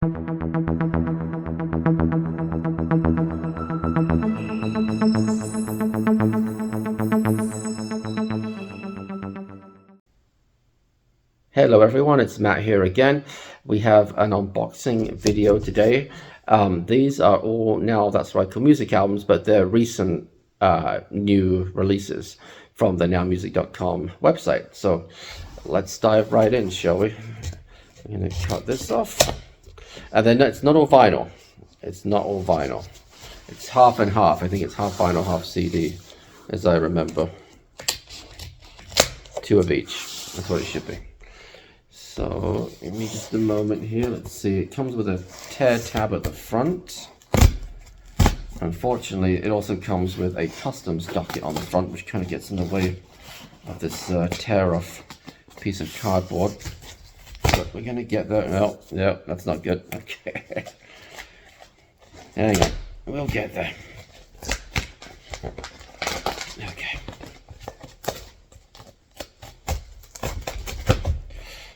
Hello everyone, it's Matt here again. We have an unboxing video today. These are all now That's Right Cool Music albums, but they're recent new releases from the nowmusic.com website. So let's dive right in, shall we? I'm going to cut this off. And then it's not all vinyl. It's not all vinyl. It's half and half. I think it's half vinyl, half CD, as I remember. Two of each. That's what it should be. So give me just a moment here. Let's see. It comes with a tear tab at the front. Unfortunately, it also comes with a customs docket on the front, which kind of gets in the way of this tear off piece of cardboard. But we're gonna get there. Well, yeah, that's not good. Okay. Hang on. We'll get there. Okay.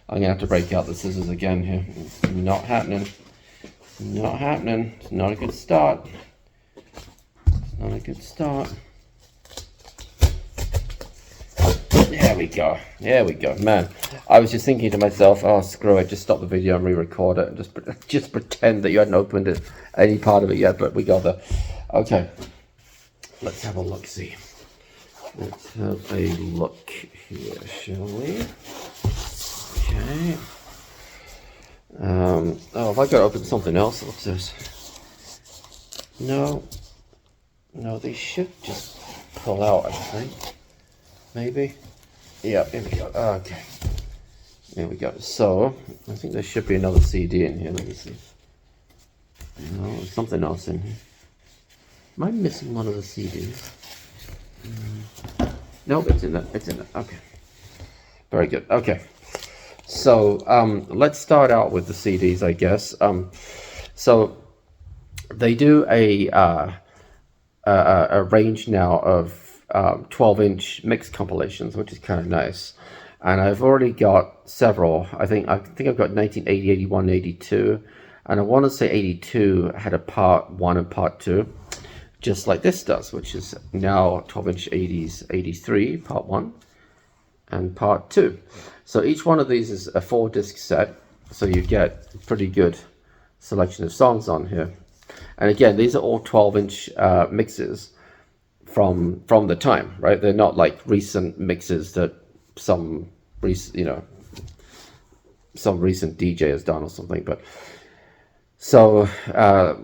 I'm gonna have to break out the scissors again here. It's not happening. Not happening. It's not a good start. It's not a good start. There we go. There we go. Man, I was just thinking to myself, oh screw it, just stop the video and re-record it and just pretend that you hadn't opened it, any part of it yet, but we got there. Okay. Let's have a look see. Let's have a look here, shall we? Okay. Oh, have I got to open something else? What's this? No. No, they should just pull out, I think. Maybe. Yeah, here we go. Okay. There we go. So, I think there should be another CD in here. Let me see. No, there's something else in here. Am I missing one of the CDs? Nope, it's in there. It's in there. Okay. Very good. Okay. So let's start out with the CDs, I guess. So they do a range now of 12-inch mix compilations, which is kind of nice. And I've already got several. I think I've got 1980, 81, 82, and I want to say 82 had a part 1 and part 2, just like this does, which is now 12-inch 80s, 83 part 1 and part 2. So each one of these is a 4-disc set, so you get a pretty good selection of songs on here. And again, these are all 12-inch mixes from the time, right? They're not like recent mixes that some recent DJ has done or something. But so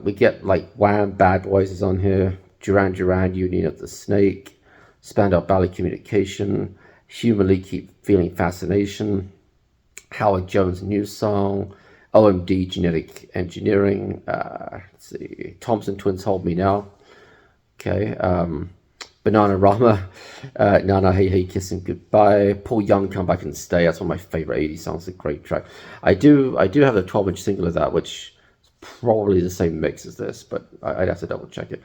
we get like Wham, Bad Boys is on here, Duran Duran, Union of the Snake, Spandau Ballet Communication, Human League, Keep Feeling Fascination, Howard Jones' new song, OMD, Genetic Engineering, let's see, Thompson Twins, Hold Me Now, okay, Bananarama, Nana Hey Hey Kissing Goodbye, Paul Young, Come Back and Stay. That's one of my favorite 80s songs. It's a great track. I do have a 12-inch single of that, which is probably the same mix as this, but I'd have to double check it.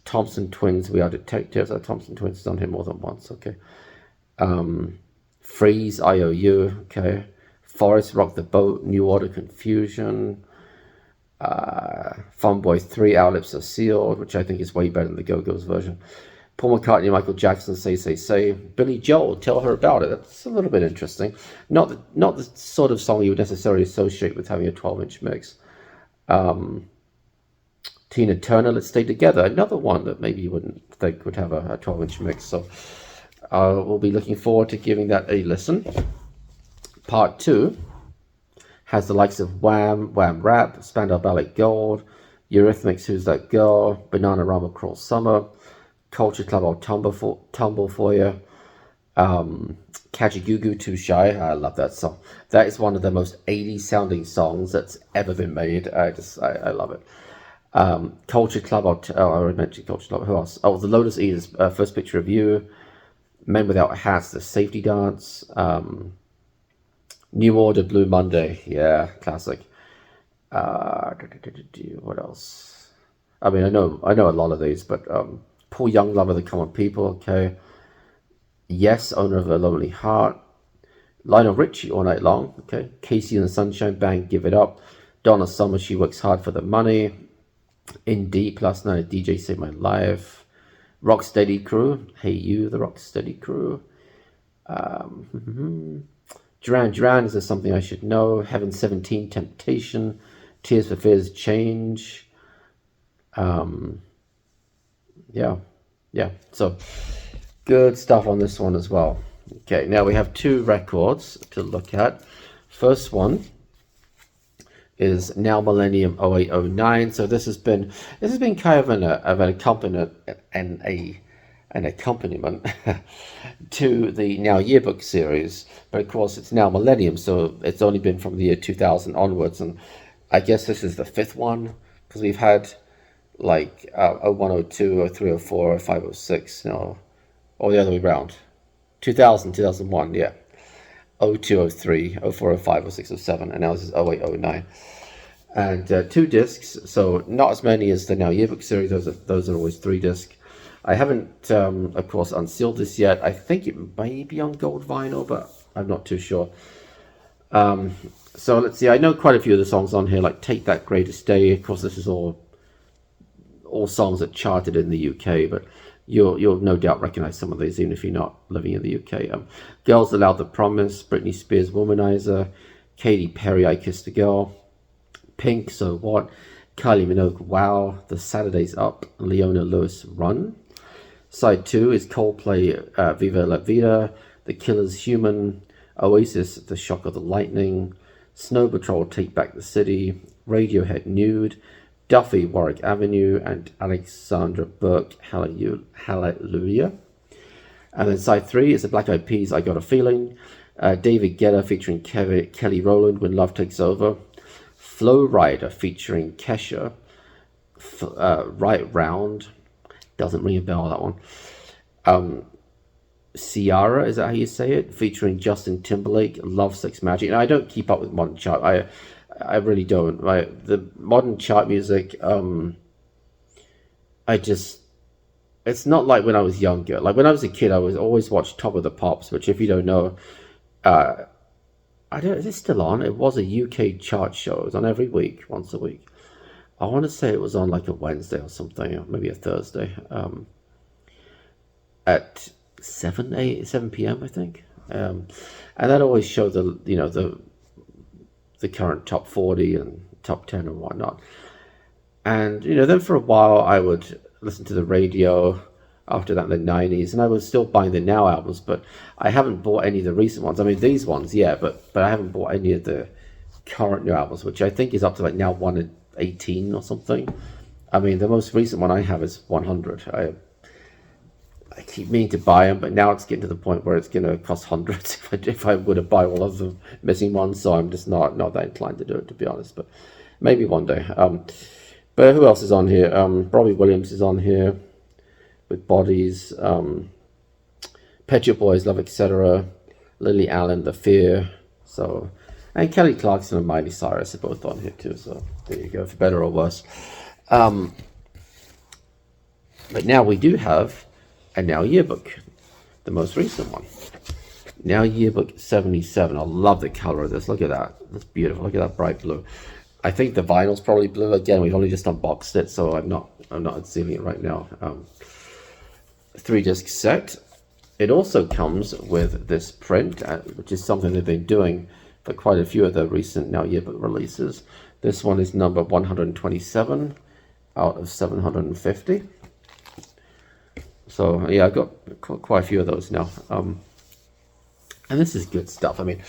Thompson Twins, We Are Detectives. Thompson Twins has done here more than once. Okay. Freeze, IOU. Okay. Forest, Rock the Boat, New Order, Confusion. Fun Boy 3, Our Lips Are Sealed, which I think is way better than the Go-Go's version. Paul McCartney, Michael Jackson, Say. Billy Joel, Tell Her About It. That's a little bit interesting. Not the sort of song you would necessarily associate with having a 12-inch mix. Tina Turner, Let's Stay Together. Another one that maybe you wouldn't think would have a 12-inch mix. So we'll be looking forward to giving that a listen. Part 2 has the likes of Wham, Wham Rap, Spandau Ballet Gold, Eurythmics, Who's That Girl, Bananarama, Cruel Summer, Culture Club, I'll Tumble For You, Kajagoogoo, Too Shy. I love that song. That is one of the most 80s sounding songs that's ever been made. I love it. Culture Club, I already mentioned Culture Club. Who else? Oh, The Lotus Eaters, First Picture of You, Men Without Hats, The Safety Dance, New Order, Blue Monday, yeah, classic. What else? I mean, I know a lot of these, but Paul Young, Love of the Common People, okay. Yes, Owner of a Lonely Heart. Lionel Richie, All Night Long, okay. Casey and the Sunshine Band, Give It Up. Donna Summer, She Works Hard for the Money. In Deep, Last Night a DJ Saved My Life. Rocksteady Crew, Hey You, the Rocksteady Crew. Duran Duran, Is There Something I Should Know? Heaven 17, Temptation. Tears for Fears, Change. Yeah. So good stuff on this one as well. Okay, now we have two records to look at. First one is Now Millennium 0809. So this has been kind of an accompaniment to the Now Yearbook series, but of course it's Now Millennium, so it's only been from the year 2000 onwards, and I guess this is the fifth one, because we've had like 01, 02, 03, 04, 05, 06, no, or the other way around, 2000, 2001, yeah, 02, 03, 04, 05, 06, 07, and now this is 08, 09. And two discs, so not as many as the Now Yearbook series. Those are always 3 discs. I haven't, of course, unsealed this yet. I think it may be on gold vinyl, but I'm not too sure. So let's see. I know quite a few of the songs on here, like Take That Greatest Day. Of course, this is all songs that charted in the UK, but you'll no doubt recognize some of these, even if you're not living in the UK. Girls Aloud, The Promise. Britney Spears, Womanizer. Katy Perry, I Kissed a Girl. Pink, So What. Kylie Minogue, Wow. The Saturdays Up. Leona Lewis, Run. Side 2 is Coldplay, Viva La Vida. The Killers, Human. Oasis, The Shock of the Lightning. Snow Patrol, Take Back the City. Radiohead, Nude. Duffy, Warwick Avenue. And Alexandra Burke, Hallelujah. And then side 3 is the Black Eyed Peas, I Got a Feeling. David Guetta featuring Kelly Rowland, When Love Takes Over. Flow Rider featuring Kesha, Right Round, doesn't ring a bell, that one. Ciara, is that how you say it? Featuring Justin Timberlake, Love, Sex, Magic. And I don't keep up with modern chart. I really don't. The modern chart music, it's not like when I was younger. Like when I was a kid, I was always watched Top of the Pops, which if you don't know, is it still on? It was a UK chart show. It was on every week, once a week. I want to say it was on like a Wednesday or something, or maybe a Thursday, at 7 p.m. I think. And that always showed the current top 40 and top 10 and whatnot. And then for a while I would listen to the radio. After that, in the 90s, and I was still buying the Now albums, but I haven't bought any of the recent ones. I mean, these ones, yeah, but I haven't bought any of the current New albums, which I think is up to like now 118 or something. I mean, the most recent one I have is 100. I keep meaning to buy them, but now it's getting to the point where it's going to cost hundreds if I were to buy all of the missing ones. So I'm just not that inclined to do it, to be honest. But maybe one day. But who else is on here? Robbie Williams is on here with Bodies. Pet Shop Boys, Love, Etc. Lily Allen, The Fear. So, and Kelly Clarkson and Miley Cyrus are both on here too. So there you go, for better or worse. But now we do have a Now Yearbook, the most recent one. Now Yearbook 77. I love the color of this. Look at that. That's beautiful. Look at that bright blue. I think the vinyl's probably blue. Again, we've only just unboxed it, so I'm not unsealing it right now. 3-disc set. It also comes with this print, which is something they've been doing for quite a few of the recent Now Yearbook releases. This one is number 127 out of 750. So yeah, I've got quite a few of those now. And this is good stuff. I mean,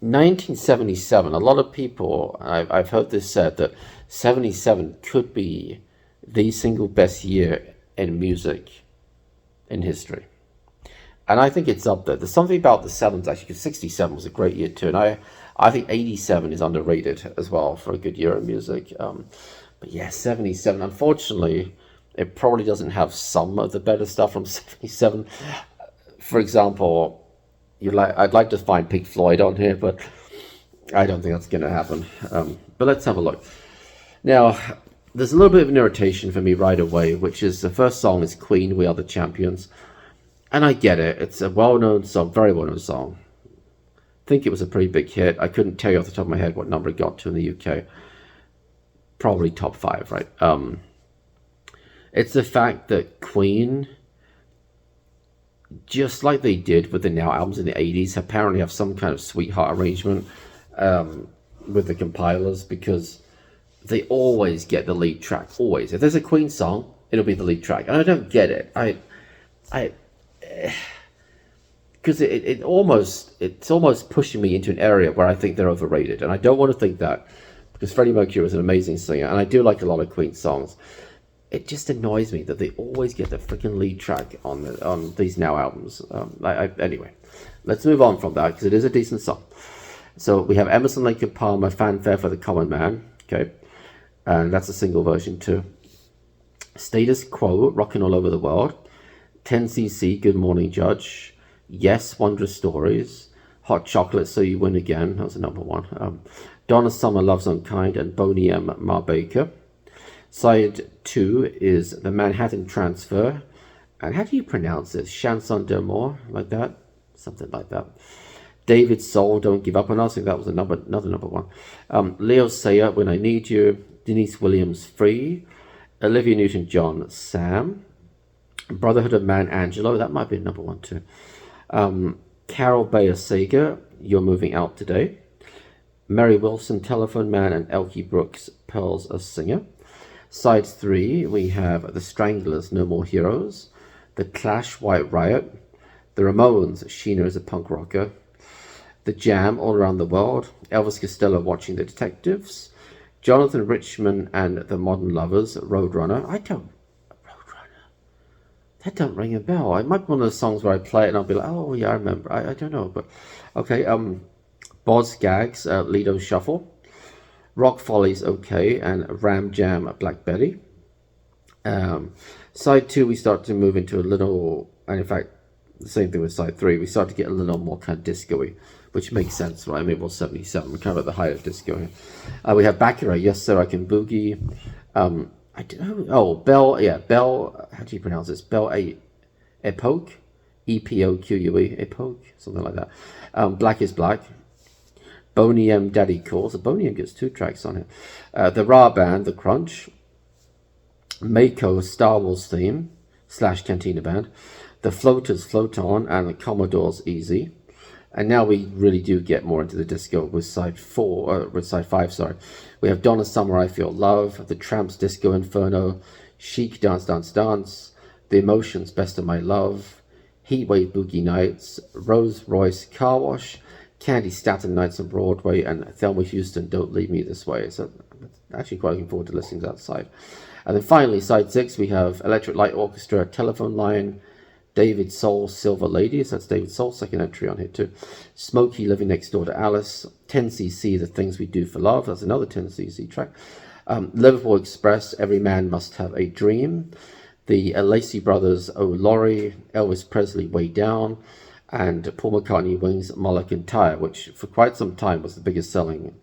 1977, a lot of people, I've heard this said, that 77 could be the single best year in music in history. And I think it's up there. There's something about the 7s, actually, because 67 was a great year too. And I think 87 is underrated as well for a good year in music. But yeah, 77, unfortunately, it probably doesn't have some of the better stuff from 77. For example, I'd like to find Pink Floyd on here, but I don't think that's going to happen. But let's have a look. Now, there's a little bit of an irritation for me right away, which is the first song is Queen, We Are the Champions. And I get it. It's a well-known song, very well-known song. think it was a pretty big hit. I couldn't tell you off the top of my head what number it got to in the UK. Probably top 5, right? It's the fact that Queen, just like they did with the Now albums in the 80s, apparently have some kind of sweetheart arrangement with the compilers, because they always get the lead track. Always. If there's a Queen song, it'll be the lead track. And I don't get it. Because it's almost pushing me into an area where I think they're overrated. And I don't want to think that, because Freddie Mercury was an amazing singer, and I do like a lot of Queen songs. It just annoys me that they always get the freaking lead track on these Now albums. Anyway, let's move on from that, because it is a decent song. So we have Emerson, Lake and Palmer, Fanfare for the Common Man. Okay, and that's a single version too. Status Quo, Rockin' All Over the World. 10cc, Good Morning Judge. Yes, Wondrous Stories. Hot Chocolate, So You Win Again. That was the number 1. Donna Summer, Love's Unkind, and Boney M. Ma Baker. Side 2 is The Manhattan Transfer. And how do you pronounce this? Chanson d'amour, like that? Something like that. David Soul, Don't Give Up on Us. I think that was another number 1. Leo Sayer, When I Need You. Denise Williams, Free. Olivia Newton-John, Sam. Brotherhood of Man, Angelo. That might be number 1 too. Carol Bayer Sager, You're Moving Out Today. Mary Wilson, Telephone Man, and Elkie Brooks, Pearls a Singer. Side 3, we have The Stranglers, No More Heroes. The Clash, White Riot. The Ramones, Sheena is a Punk Rocker. The Jam, All Around the World. Elvis Costello, Watching the Detectives. Jonathan Richman and the Modern Lovers, Roadrunner. Roadrunner. That don't ring a bell. It might be one of the songs where I play it and I'll be like, oh yeah, I remember. I don't know, but okay. Boz Gags, Lido Shuffle. Rock Follies, Okay, and Ram Jam, Black Betty. Side 2, we start to move into a little, and in fact, the same thing with side 3, we start to get a little more kind of disco-y, which makes sense, right? I mean, well, 77, kind of at the height of disco. We have Baccarat, Yes Sir, I Can Boogie. Belle, how do you pronounce this? Belle Epoque? E-P-O-Q-U-E, Epoque, something like that. Black is Black. Boney M. Daddy Calls. So Boney M gets 2 tracks on it. The Ra Band, The Crunch. Mako, Star Wars Theme / Cantina Band. The Floaters, Float On, and the Commodores, Easy. And now we really do get more into the disco with side 5, sorry. We have Donna Summer, I Feel Love. The Tramps, Disco Inferno. Chic, Dance, Dance, Dance. The Emotions, Best of My Love. Heatwave, Boogie Nights. Rose Royce, Car Wash. Candy Staten Nights on Broadway, and Thelma Houston, Don't Leave Me This Way. So I'm actually quite looking forward to listening to that side. And then finally, side 6, we have Electric Light Orchestra, Telephone Line, David Soul, Silver Ladies. That's David Soul's second entry on here too. Smokey, Living Next Door to Alice. 10cc, The Things We Do for Love. That's another 10cc track. Liverpool Express, Every Man Must Have a Dream. The Lacey Brothers, Oh Laurie. Elvis Presley, Way Down. And Paul McCartney, Wings, Moloch and Tyre, which for quite some time was the biggest selling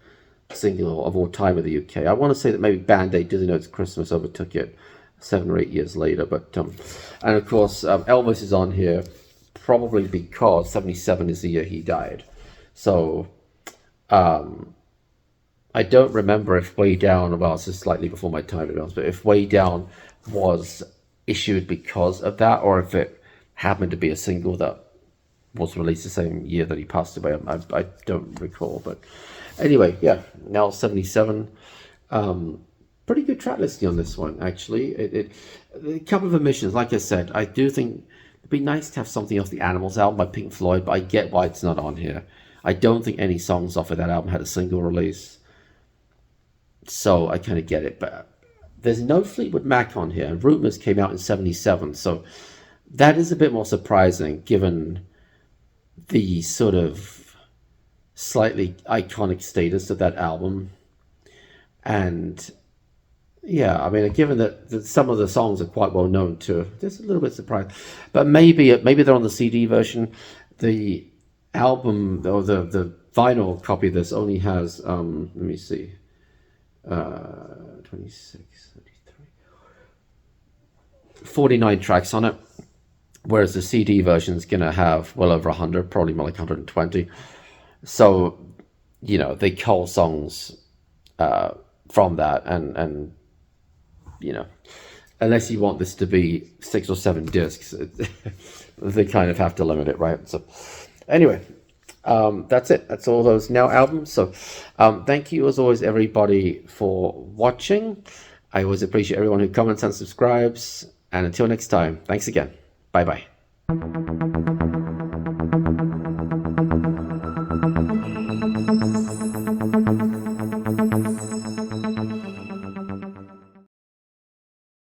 single of all time in the UK. I want to say that maybe Band Aid, Dizzy Notes Christmas overtook it 7 or 8 years later. But and of course, Elvis is on here probably because 77 is the year he died. So I don't remember if Way Down, well, it's just slightly before my time to be honest, but if Way Down was issued because of that, or if it happened to be a single that was released the same year that he passed away. I don't recall, but anyway, yeah. Now 77, pretty good track listing on this one. Actually, a couple of omissions. Like I said, I do think it'd be nice to have something off the Animals album by Pink Floyd, but I get why it's not on here. I don't think any songs off of that album had a single release, so I kind of get it. But there's no Fleetwood Mac on here, and Rumors came out in 77, so that is a bit more surprising given the sort of slightly iconic status of that album. And yeah, I mean, given that some of the songs are quite well known too, just a little bit surprised. But maybe they're on the CD version. The album or the vinyl copy of this only has let me see, 26, 33, 49 tracks on it. Whereas the CD version is going to have well over 100, probably more like 120. So, you know, they cull songs from that, and you know, unless you want this to be 6 or 7 discs, they kind of have to limit it, right? So, anyway, that's it. That's all those Now albums. So, thank you as always, everybody, for watching. I always appreciate everyone who comments and subscribes. And until next time, thanks again. Bye bye.